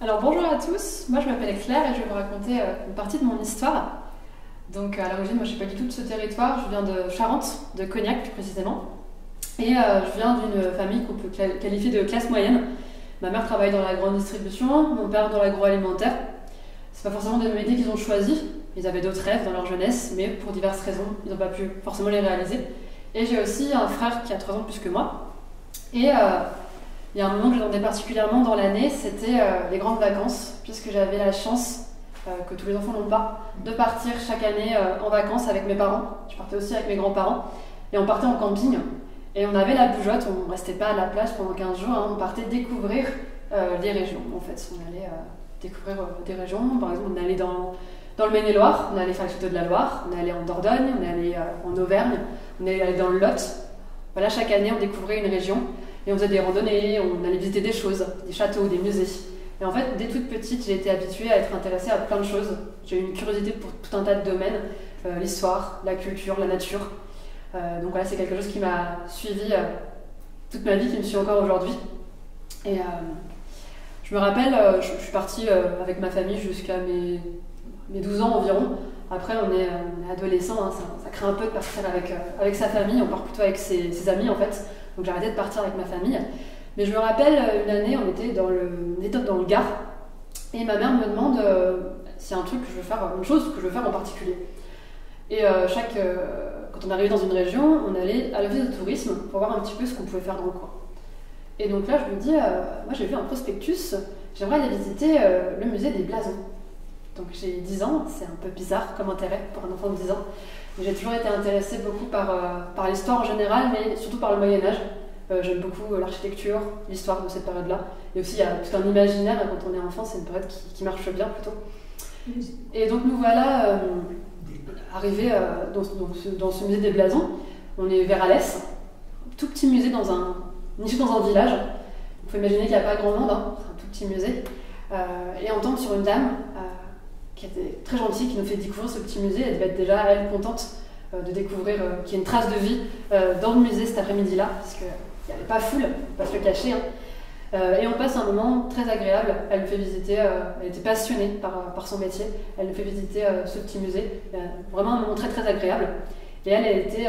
Alors bonjour à tous, moi je m'appelle Claire et je vais vous raconter une partie de mon histoire. Donc à l'origine, moi je ne suis pas du tout de ce territoire, je viens de Charente, de Cognac plus précisément. Et je viens d'une famille qu'on peut qualifier de classe moyenne. Ma mère travaille dans la grande distribution, mon père dans l'agroalimentaire. C'est pas forcément des métiers qu'ils ont choisis, ils avaient d'autres rêves dans leur jeunesse, mais pour diverses raisons, ils n'ont pas pu forcément les réaliser. Et j'ai aussi un frère qui a 3 ans de plus que moi. Et il y a un moment que j'attendais particulièrement dans l'année, c'était les grandes vacances, puisque j'avais la chance, que tous les enfants n'ont pas, de partir chaque année en vacances avec mes parents. Je partais aussi avec mes grands-parents, et on partait en camping. Et on avait la bougeotte, on ne restait pas à la plage pendant 15 jours, hein, on partait découvrir les régions. En fait, on allait découvrir des régions, par exemple on allait dans le Maine-et-Loire, on allait faire le château de la Loire, on allait en Dordogne, on allait en Auvergne, on allait dans le Lot. Voilà, chaque année on découvrait une région. Et on faisait des randonnées, on allait visiter des choses, des châteaux, des musées. Et en fait, dès toute petite, j'ai été habituée à être intéressée à plein de choses. J'ai eu une curiosité pour tout un tas de domaines, l'histoire, la culture, la nature. Donc voilà, c'est quelque chose qui m'a suivie toute ma vie, qui me suit encore aujourd'hui. Et je me rappelle, je suis partie avec ma famille jusqu'à mes 12 ans environ. Après, on est adolescent, hein, ça craint un peu de partir avec sa famille, on part plutôt avec ses amis en fait. Donc j'ai arrêté de partir avec ma famille. Mais je me rappelle, une année, on était dans le Gard, et ma mère me demande s'il y a un truc que je veux faire, une chose que je veux faire en particulier. Et quand on arrivait dans une région, on allait à l'office de tourisme pour voir un petit peu ce qu'on pouvait faire dans le coin. Et donc là, je me dis, moi j'ai vu un prospectus, j'aimerais aller visiter le musée des blasons. Donc j'ai 10 ans, c'est un peu bizarre comme intérêt pour un enfant de 10 ans. Mais j'ai toujours été intéressée beaucoup par l'histoire en général, mais surtout par le Moyen-Âge. J'aime beaucoup l'architecture, l'histoire de cette période-là. Et aussi, il y a tout un imaginaire, et quand on est enfant, c'est une période qui marche bien plutôt. Et donc nous voilà arrivés dans ce musée des blasons. On est vers Alès, tout petit musée niché dans un village. Il faut imaginer qu'il n'y a pas grand monde, hein, c'est un tout petit musée. Et on tombe sur une dame qui était très gentille, qui nous fait découvrir ce petit musée. Elle devait être déjà, elle, contente de découvrir qu'il y a une trace de vie dans le musée cet après-midi-là, parce qu'il n'y avait pas foule, on ne peut pas se le cacher. Hein. Et on passe un moment très agréable. Elle nous fait visiter, elle était passionnée par son métier. Elle nous fait visiter ce petit musée. Vraiment un moment très très agréable. Et elle était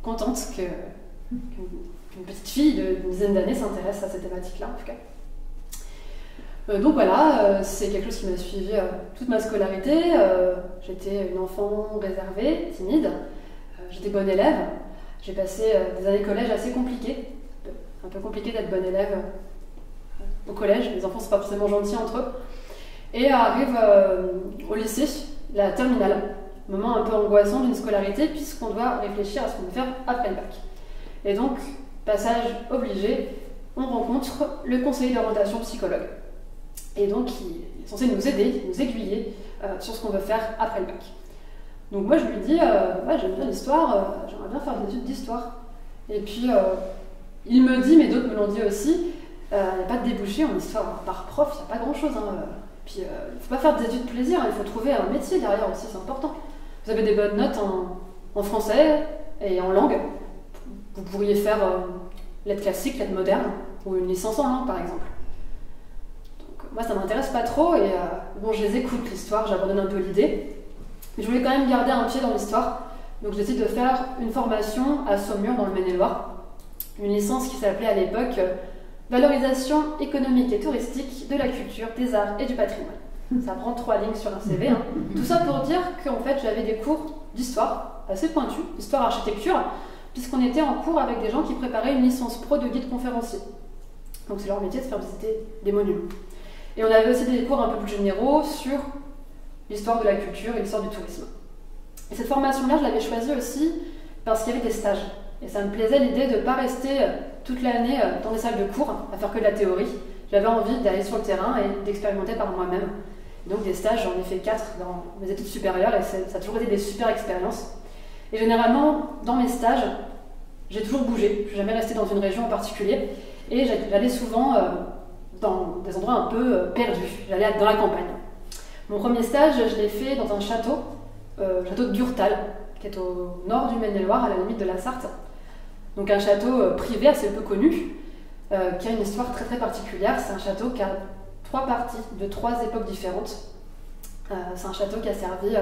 contente qu'une petite fille d'une dizaine d'années s'intéresse à cette thématique-là, en tout cas. Donc voilà, c'est quelque chose qui m'a suivi toute ma scolarité. J'étais une enfant réservée, timide. J'étais bonne élève. J'ai passé des années collège assez compliquées. Un peu compliqué d'être bonne élève au collège. Les enfants ne sont pas forcément gentils entre eux. Et arrive au lycée, la terminale. Moment un peu angoissant d'une scolarité puisqu'on doit réfléchir à ce qu'on veut faire après le bac. Et donc, passage obligé, on rencontre le conseiller d'orientation psychologue. Et donc, il est censé nous aider, nous aiguiller sur ce qu'on veut faire après le bac. Donc moi, je lui dis, ouais, j'aime bien l'histoire, j'aimerais bien faire des études d'histoire. Et puis, il me dit, mais d'autres me l'ont dit aussi, il n'y a pas de débouché en histoire par prof, il n'y a pas grand-chose. Hein. Puis, il ne faut pas faire des études plaisir, il faut trouver un métier derrière aussi, c'est important. Vous avez des bonnes notes en français et en langue. Vous pourriez faire lettres classiques, lettres modernes, ou une licence en langue, par exemple. Moi, ça m'intéresse pas trop et bon, je les écoute, l'histoire, j'abandonne un peu l'idée. Mais je voulais quand même garder un pied dans l'histoire. Donc, j'ai décidé de faire une formation à Saumur, dans le Maine-et-Loire. Une licence qui s'appelait à l'époque Valorisation économique et touristique de la culture, des arts et du patrimoine. Ça prend 3 lignes sur un CV. Hein. Tout ça pour dire qu'en fait, j'avais des cours d'histoire assez pointus, d'histoire-architecture, puisqu'on était en cours avec des gens qui préparaient une licence pro de guide conférencier. Donc, c'est leur métier de faire visiter des monuments. Et on avait aussi des cours un peu plus généraux sur l'histoire de la culture et l'histoire du tourisme. Et cette formation-là, je l'avais choisie aussi parce qu'il y avait des stages. Et ça me plaisait l'idée de ne pas rester toute l'année dans des salles de cours à faire que de la théorie. J'avais envie d'aller sur le terrain et d'expérimenter par moi-même. Et donc des stages, j'en ai fait 4 dans mes études supérieures et ça a toujours été des super expériences. Et généralement, dans mes stages, j'ai toujours bougé. Je ne suis jamais restée dans une région en particulier. Et j'allais souvent dans des endroits un peu perdus. J'allais dans la campagne. Mon premier stage, je l'ai fait dans un château, château de Durtal, qui est au nord du Maine-et-Loire, à la limite de la Sarthe. Donc un château privé assez peu connu, qui a une histoire très très particulière. C'est un château qui a 3 parties de 3 époques différentes. C'est un château qui a servi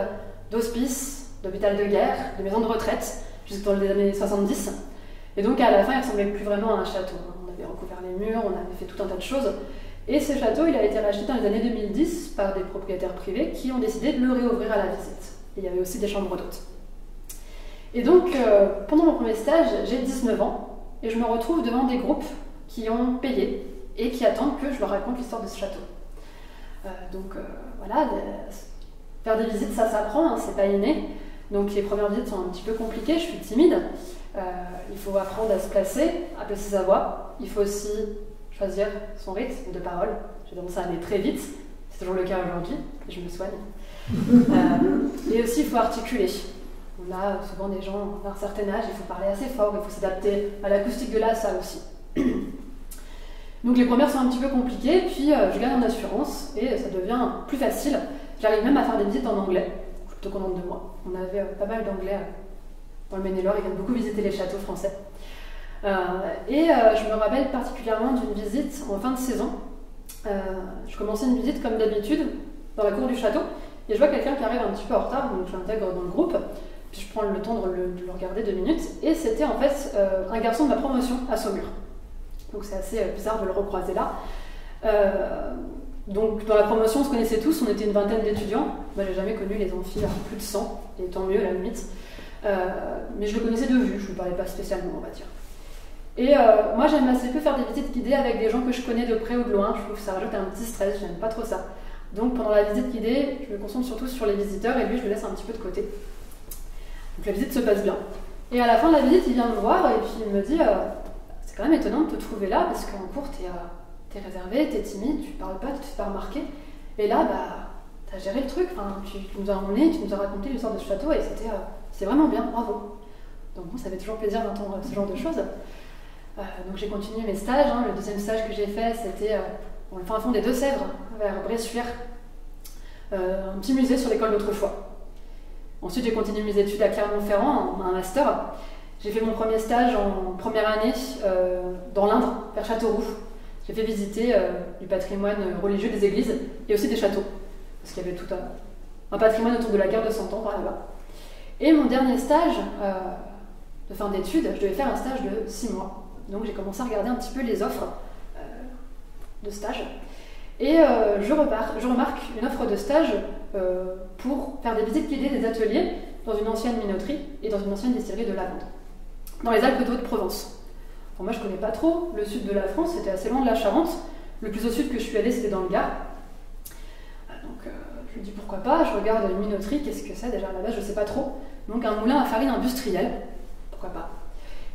d'hospice, d'hôpital de guerre, de maison de retraite, jusque dans les années 70. Et donc à la fin, il ne ressemblait plus vraiment à un château. On avait recouvert les murs, on avait fait tout un tas de choses. Et ce château, il a été racheté dans les années 2010 par des propriétaires privés qui ont décidé de le réouvrir à la visite. Et il y avait aussi des chambres d'hôtes. Et donc, pendant mon premier stage, j'ai 19 ans et je me retrouve devant des groupes qui ont payé et qui attendent que je leur raconte l'histoire de ce château. Voilà, faire des visites, ça s'apprend, hein, c'est pas inné. Donc les premières visites sont un petit peu compliquées, je suis timide. Il faut apprendre à se placer, à placer sa voix. Il faut aussi choisir son rythme de parole. J'ai tendance à aller très vite, c'est toujours le cas aujourd'hui, et je me soigne. Et aussi, il faut articuler. On a souvent des gens d'un certain âge, il faut parler assez fort, il faut s'adapter à l'acoustique de la salle aussi. Donc les premières sont un petit peu compliquées, puis je gagne en assurance et ça devient plus facile. J'arrive même à faire des visites en anglais, plutôt qu'on demande de moi. On avait pas mal d'anglais dans le Maine-et-Loire, ils viennent beaucoup visiter les châteaux français. Je me rappelle particulièrement d'une visite en fin de saison. Je commençais une visite comme d'habitude dans la cour du château et je vois quelqu'un qui arrive un petit peu en retard, donc je l'intègre dans le groupe, puis je prends le temps de le regarder 2 minutes et c'était en fait un garçon de ma promotion à Saumur. Donc c'est assez bizarre de le recroiser là. Donc dans la promotion on se connaissait tous, on était une vingtaine d'étudiants. Moi j'ai jamais connu les amphis à plus de 100, et tant mieux à la limite. Mais je le connaissais de vue, je ne lui parlais pas spécialement on va dire. Et moi j'aime assez peu faire des visites guidées avec des gens que je connais de près ou de loin, je trouve que ça rajoute un petit stress, j'aime pas trop ça. Donc pendant la visite guidée, je me concentre surtout sur les visiteurs et lui je le laisse un petit peu de côté. Donc la visite se passe bien. Et à la fin de la visite, il vient me voir et puis il me dit c'est quand même étonnant de te trouver là parce qu'en cours t'es réservé, t'es timide, tu parles pas, tu te fais pas remarquer. Et là, t'as géré le truc, tu nous as emmenés, tu nous as raconté l'histoire de ce château et c'est vraiment bien, bravo. Donc bon, ça fait toujours plaisir d'entendre ce genre de choses. Donc j'ai continué mes stages. Le deuxième stage que j'ai fait, c'était au fin fond des Deux-Sèvres, vers Bressuire, un petit musée sur l'école d'autrefois. Ensuite, j'ai continué mes études à Clermont-Ferrand, un master. J'ai fait mon premier stage en première année dans l'Indre, vers Châteauroux. J'ai fait visiter du patrimoine religieux des églises et aussi des châteaux, parce qu'il y avait tout un patrimoine autour de la guerre de 100 ans par là-bas. Et mon dernier stage de fin d'études, je devais faire un stage de 6 mois. Donc j'ai commencé à regarder un petit peu les offres de stage. Et je remarque une offre de stage pour faire des visites guidées des ateliers dans une ancienne minoterie et dans une ancienne distillerie de lavande, dans les Alpes d'Haute-Provence. Bon, moi je ne connais pas trop le sud de la France, c'était assez loin de la Charente. Le plus au sud que je suis allée, c'était dans le Gard. Donc je me dis pourquoi pas, je regarde une minoterie, qu'est-ce que c'est déjà à la base, je ne sais pas trop. Donc un moulin à farine industriel, pourquoi pas.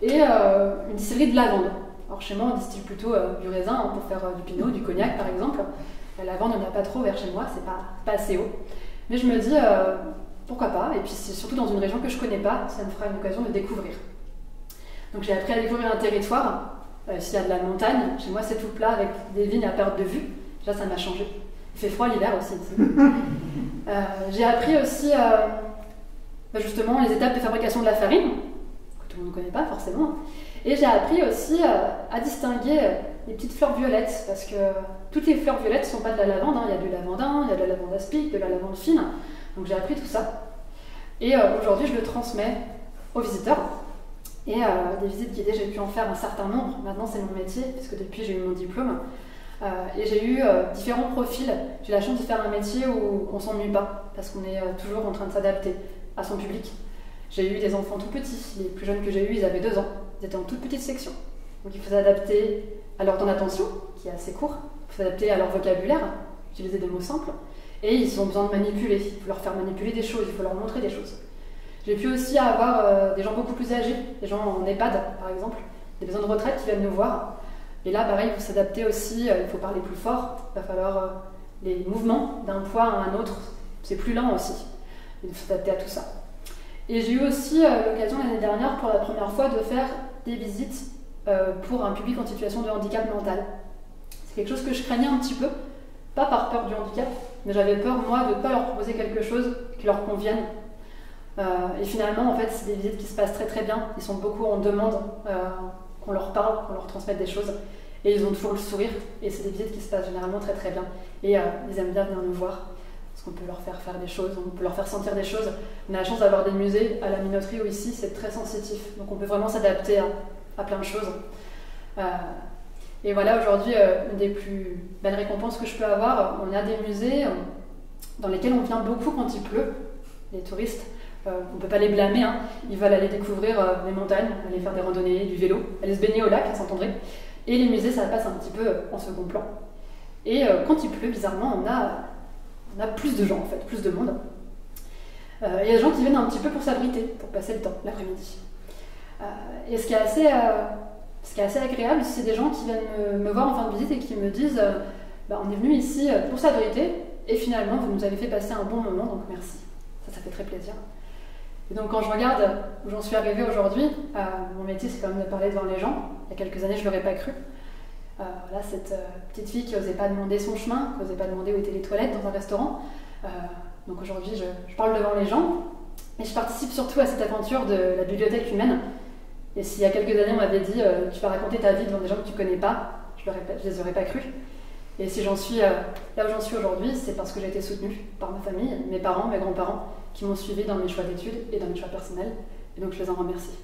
Et une distillerie de lavande. Alors chez moi on distille plutôt du raisin pour faire du pinot, du cognac par exemple. La lavande il n'y en a pas trop vers chez moi, c'est pas assez haut. Mais je me dis pourquoi pas, et puis c'est surtout dans une région que je ne connais pas, ça me fera une occasion de découvrir. Donc j'ai appris à découvrir un territoire, s'il y a de la montagne, chez moi c'est tout plat avec des vignes à perte de vue, déjà ça m'a changé. Il fait froid l'hiver aussi ici. J'ai appris aussi justement les étapes de fabrication de la farine, que tout le monde ne connaît pas forcément. Et j'ai appris aussi à distinguer les petites fleurs violettes, parce que toutes les fleurs violettes ne sont pas de la lavande, il y a du lavandin, il y a de la lavande aspic, de la lavande fine, donc j'ai appris tout ça. Et aujourd'hui je le transmets aux visiteurs. Et des visites guidées, j'ai pu en faire un certain nombre, maintenant c'est mon métier, puisque depuis j'ai eu mon diplôme. Et j'ai eu différents profils, j'ai la chance de faire un métier où on ne s'ennuie pas, parce qu'on est toujours en train de s'adapter à son public. J'ai eu des enfants tout petits, les plus jeunes que j'ai eus, ils avaient 2 ans, ils étaient en toute petite section. Donc il faut s'adapter à leur temps d'attention, qui est assez court, il faut s'adapter à leur vocabulaire, utiliser des mots simples, et ils ont besoin de manipuler, il faut leur faire manipuler des choses, il faut leur montrer des choses. J'ai pu aussi avoir des gens beaucoup plus âgés, des gens en EHPAD par exemple, des maisons de retraite qui viennent nous voir. Et là pareil, il faut s'adapter aussi, il faut parler plus fort, il va falloir les mouvements d'un poids à un autre, c'est plus lent aussi, il faut s'adapter à tout ça. Et j'ai eu aussi l'occasion l'année dernière pour la première fois de faire des visites pour un public en situation de handicap mental. C'est quelque chose que je craignais un petit peu, pas par peur du handicap, mais j'avais peur moi de ne pas leur proposer quelque chose qui leur convienne. Et finalement, en fait, c'est des visites qui se passent très très bien. Ils sont beaucoup en demande qu'on leur parle, qu'on leur transmette des choses. Et ils ont toujours le sourire, et c'est des visites qui se passent généralement très très bien. Et ils aiment bien venir nous voir, parce qu'on peut leur faire faire des choses, on peut leur faire sentir des choses. On a la chance d'avoir des musées à la minoterie où ici c'est très sensitif, donc on peut vraiment s'adapter à plein de choses. Et voilà, aujourd'hui, une des plus belles récompenses que je peux avoir, on a des musées dans lesquels on vient beaucoup quand il pleut, les touristes. On ne peut pas les blâmer, hein. Ils veulent aller découvrir les montagnes, aller faire des randonnées, du vélo, aller se baigner au lac à Saint-André. Et les musées, ça passe un petit peu en second plan. Et quand il pleut, bizarrement, on a plus de gens, en fait, plus de monde. Il y a des gens qui viennent un petit peu pour s'abriter, pour passer le temps, l'après-midi. Et ce qui est assez agréable, c'est des gens qui viennent me voir en fin de visite et qui me disent on est venu ici pour s'abriter, et finalement, vous nous avez fait passer un bon moment, donc merci. Ça fait très plaisir. Et donc quand je regarde où j'en suis arrivée aujourd'hui, mon métier c'est quand même de parler devant les gens. Il y a quelques années je ne l'aurais pas cru. Voilà, cette petite fille qui n'osait pas demander son chemin, qui n'osait pas demander où étaient les toilettes dans un restaurant. Donc aujourd'hui je parle devant les gens et je participe surtout à cette aventure de la bibliothèque humaine. Et s'il y a quelques années on m'avait dit tu vas raconter ta vie devant des gens que tu ne connais pas, je ne les aurais pas cru. Et si j'en suis là où j'en suis aujourd'hui, c'est parce que j'ai été soutenue par ma famille, mes parents, mes grands-parents, qui m'ont suivi dans mes choix d'études et dans mes choix personnels. Et donc je les en remercie.